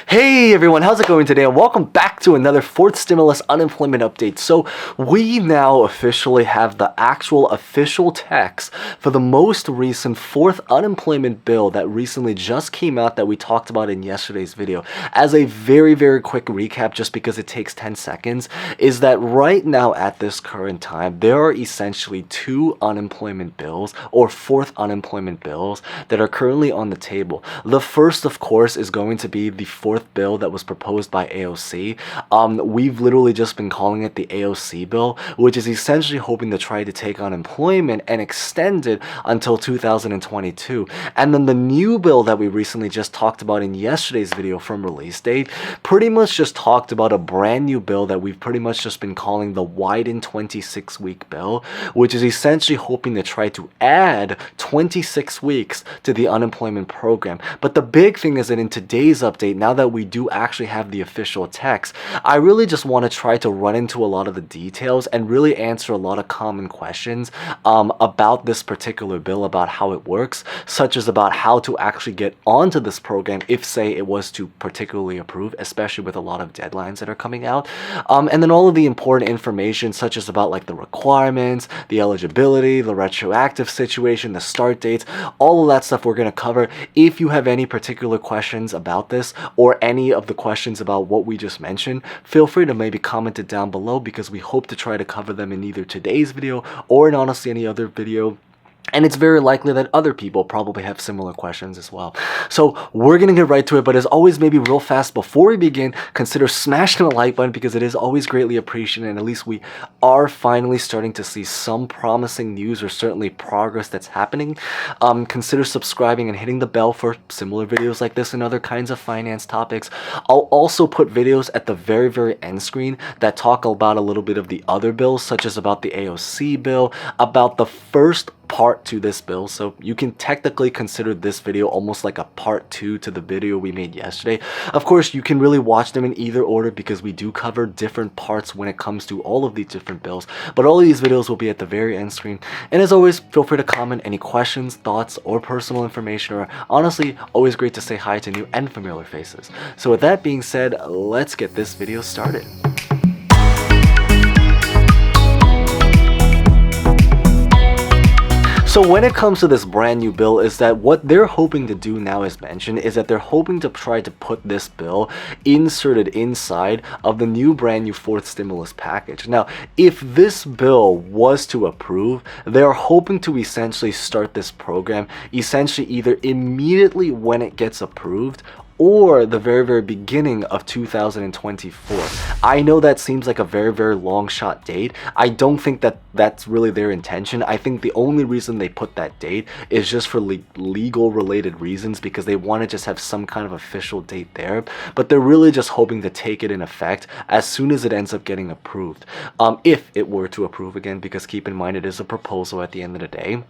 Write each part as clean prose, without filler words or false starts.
Hey everyone, how's it going today? And welcome back to another fourth stimulus unemployment update. So we now officially have the actual official text for the most recent fourth unemployment bill that recently just came out that we talked about in yesterday's video. As a very quick recap, just because it takes 10 seconds, is that right now at this current time, there are essentially two unemployment bills or fourth unemployment bills that are currently on the table. The first, of course, is going to be the fourth bill that was proposed by AOC. We've literally just been calling it the AOC bill, which is essentially hoping to try to take unemployment and extend it until 2022. And then the new bill that we recently just talked about in yesterday's video from release date pretty much just talked about a brand new bill that we've pretty much just been calling the widened 26-week bill, which is essentially hoping to try to add 26 weeks to the unemployment program. But the big thing is that in today's update, now that we do actually have the official text, I really just want to try to run into a lot of the details and really answer a lot of common questions about this particular bill, about how it works, such as about how to actually get onto this program if, say, it was to particularly approve, especially with a lot of deadlines that are coming out. And then all of the important information, such as about like the requirements, the eligibility, the retroactive situation, the start dates, all of that stuff we're going to cover. If you have any particular questions about this or any of the questions about what we just mentioned, feel free to maybe comment it down below, because we hope to try to cover them in either today's video or in honestly any other video. And it's very likely that other people probably have similar questions as well. So we're going to get right to it, but as always, maybe real fast before we begin, consider smashing the like button, because it is always greatly appreciated, and at least we are finally starting to see some promising news, or certainly progress that's happening. Consider subscribing and hitting the bell for similar videos like this and other kinds of finance topics. I'll also put videos at the very end screen that talk about a little bit of the other bills, such as about the AOC bill, about the first part to this bill, so you can technically consider this video almost like a part 2 to the video we made yesterday. Of course, you can really watch them in either order, because we do cover different parts when it comes to all of these different bills, but all of these videos will be at the very end screen. And as always, feel free to comment any questions, thoughts, or personal information, or honestly, always great to say hi to new and familiar faces. So with that being said, let's get this video started. So when it comes to this brand new bill, is that what they're hoping to do now, as mentioned, is that they're hoping to try to put this bill inserted inside of the new brand new fourth stimulus package. Now, if this bill was to approve, they're hoping to essentially start this program essentially either immediately when it gets approved or the very beginning of 2024. I know that seems like a very long shot date. I don't think that that's really their intention. I think the only reason they put that date is just for legal related reasons, because they want to just have some kind of official date there. But they're really just hoping to take it in effect as soon as it ends up getting approved. If it were to approve, again, because keep in mind it is a proposal at the end of the day.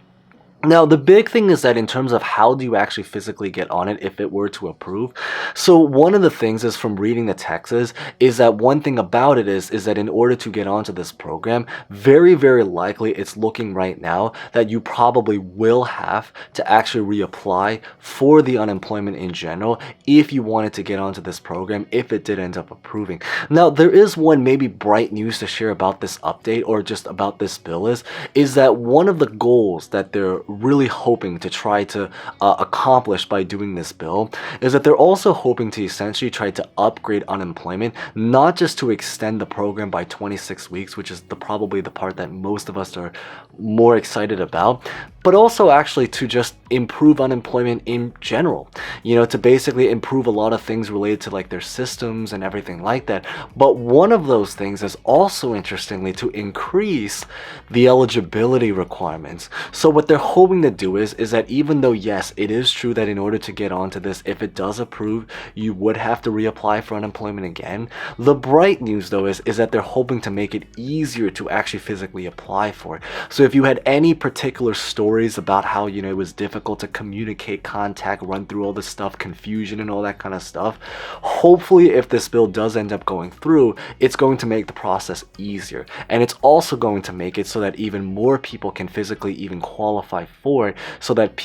Now, the big thing is that in terms of how do you actually physically get on it if it were to approve. So one of the things is, from reading the text, is that one thing about it is that in order to get onto this program, very likely it's looking right now that you probably will have to actually reapply for the unemployment in general if you wanted to get onto this program, if it did end up approving. Now, there is one maybe bright news to share about this update, or just about this bill, is that one of the goals that they're really hoping to try to accomplish by doing this bill is that they're also hoping to essentially try to upgrade unemployment, not just to extend the program by 26 weeks, which is probably the part that most of us are more excited about, but also actually to just improve unemployment in general, to basically improve a lot of things related to like their systems and everything like that. But one of those things is also, interestingly, to increase the eligibility requirements. So what they're hoping to do is that even though, yes, it is true that in order to get onto this, if it does approve, you would have to reapply for unemployment again. The bright news, though, is that they're hoping to make it easier to actually physically apply for it. So if you had any particular stories about how, it was difficult to communicate, contact, run through all this stuff, confusion and all that kind of stuff, hopefully if this bill does end up going through, it's going to make the process easier. And it's also going to make it so that even more people can physically even qualify for it, so that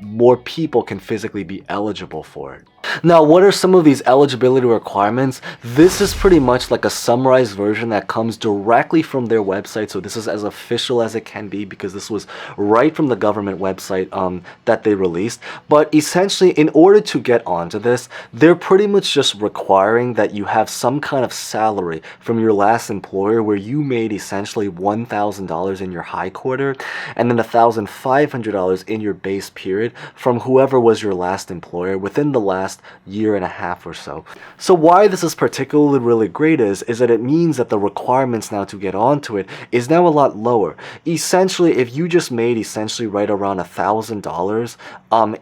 more people can physically be eligible for it. Now, what are some of these eligibility requirements? This is pretty much like a summarized version that comes directly from their website. So this is as official as it can be because this was right from the government website that they released. But essentially, in order to get onto this, they're pretty much just requiring that you have some kind of salary from your last employer where you made essentially $1,000 in your high quarter and then $1,500 in your base period from whoever was your last employer within the last year and a half or so. So why this is particularly really great is that it means that the requirements now to get onto it is now a lot lower. Essentially, if you just made essentially right around $1,000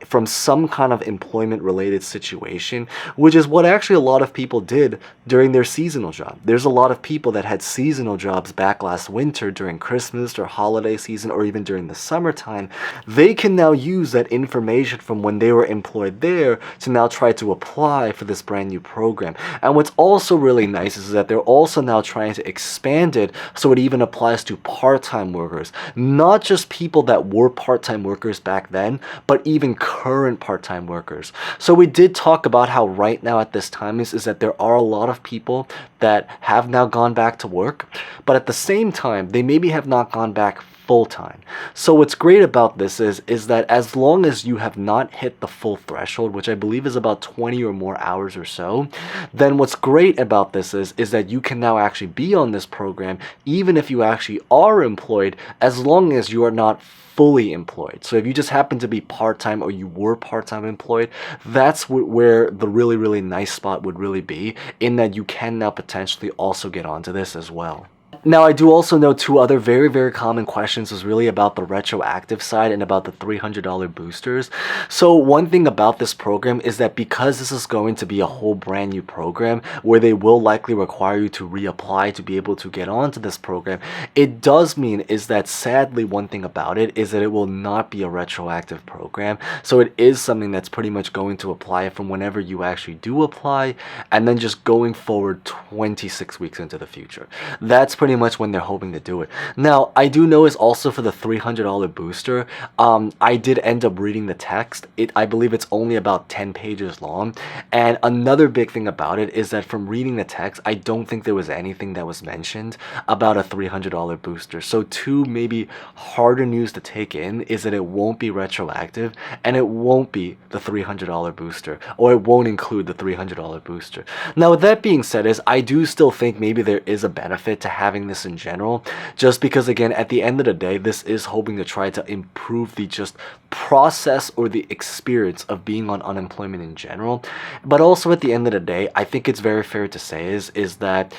from some kind of employment related situation, which is what actually a lot of people did during their seasonal job. There's a lot of people that had seasonal jobs back last winter during Christmas or holiday season or even during the summertime. They can now use that information from when they were employed there to now try to apply for this brand new program. And what's also really nice is that they're also now trying to expand it so it even applies to part-time workers, not just people that were part-time workers back then, but even current part-time workers. So we did talk about how right now at this time is that there are a lot of people that have now gone back to work, but at the same time, they maybe have not gone back full-time. So what's great about this is that as long as you have not hit the full threshold, which I believe is about 20 or more hours or so, then what's great about this is that you can now actually be on this program even if you actually are employed, as long as you are not fully employed. So if you just happen to be part-time or you were part-time employed, that's where the really, really nice spot would really be, in that you can now potentially also get onto this as well. Now, I do also know two other very, very common questions was really about the retroactive side and about the $300 boosters. So one thing about this program is that because this is going to be a whole brand new program where they will likely require you to reapply to be able to get onto this program, it does mean is that sadly one thing about it is that it will not be a retroactive program. So it is something that's pretty much going to apply from whenever you actually do apply and then just going forward 26 weeks into the future. That's pretty much when they're hoping to do it. Now, I do know is also for the $300 booster, I did end up reading the text. I believe it's only about 10 pages long. And another big thing about it is that from reading the text, I don't think there was anything that was mentioned about a $300 booster. So two maybe harder news to take in is that it won't be retroactive and it won't be the $300 booster, or it won't include the $300 booster. Now, with that being said, I do still think maybe there is a benefit to having this in general, just because again at the end of the day this is hoping to try to improve the just process or the experience of being on unemployment in general. But also at the end of the day, I think it's very fair to say is that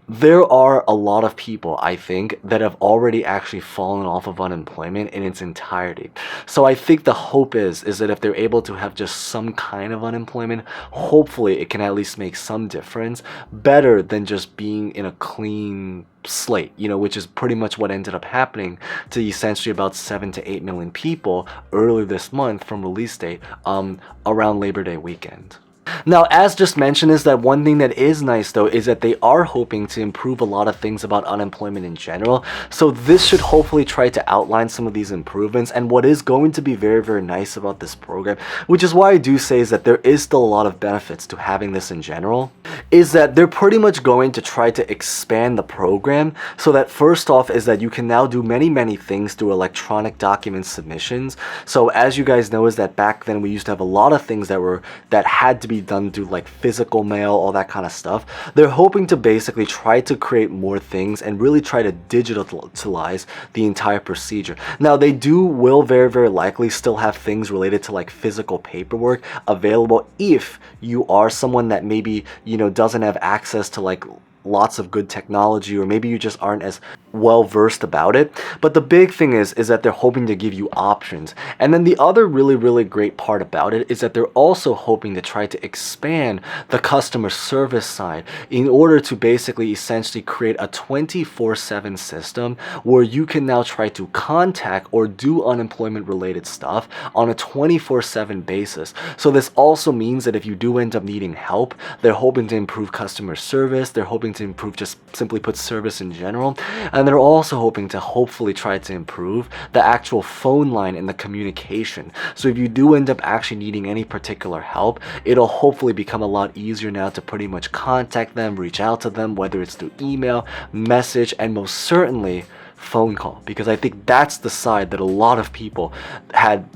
there are a lot of people, I think, that have already actually fallen off of unemployment in its entirety. So I think the hope is that if they're able to have just some kind of unemployment, hopefully it can at least make some difference, better than just being in a clean slate, which is pretty much what ended up happening to essentially about 7 to 8 million people earlier this month from release date around Labor Day weekend. Now, as just mentioned, is that one thing that is nice though is that they are hoping to improve a lot of things about unemployment in general. So this should hopefully try to outline some of these improvements. And what is going to be very, very nice about this program, which is why I do say is that there is still a lot of benefits to having this in general, is that they're pretty much going to try to expand the program so that first off is that you can now do many, many things through electronic document submissions. So as you guys know is that back then we used to have a lot of things that had to be done through like physical mail, all that kind of stuff. They're hoping to basically try to create more things and really try to digitalize the entire procedure. Now they will very, very likely still have things related to like physical paperwork available if you are someone that maybe, doesn't have access to like lots of good technology, or maybe you just aren't as well versed about it. But the big thing is that they're hoping to give you options. And then the other really, really great part about it is that they're also hoping to try to expand the customer service side in order to basically essentially create a 24/7 system where you can now try to contact or do unemployment related stuff on a 24/7 basis. So this also means that if you do end up needing help, they're hoping to improve customer service, they're hoping to improve just simply put service in general. And they're also hoping to hopefully try to improve the actual phone line and the communication. So if you do end up actually needing any particular help, it'll hopefully become a lot easier now to pretty much contact them, reach out to them, whether it's through email, message, and most certainly phone call, because I think that's the side that a lot of people had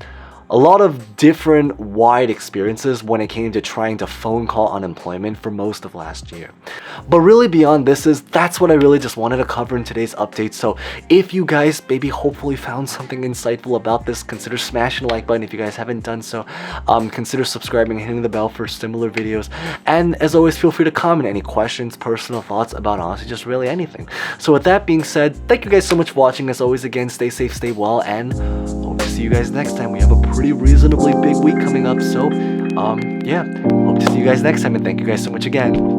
a lot of different wide experiences when it came to trying to phone call unemployment for most of last year. But really beyond this that's what I really just wanted to cover in today's update. So if you guys maybe hopefully found something insightful about this, consider smashing the like button. If you guys haven't done so, consider subscribing and hitting the bell for similar videos. And as always, feel free to comment any questions, personal thoughts about honestly just really anything. So with that being said, thank you guys so much for watching. As always, again, stay safe, stay well, and hope to see you guys next time. We have a pretty reasonably big week coming up, so yeah, hope to see you guys next time, and thank you guys so much again.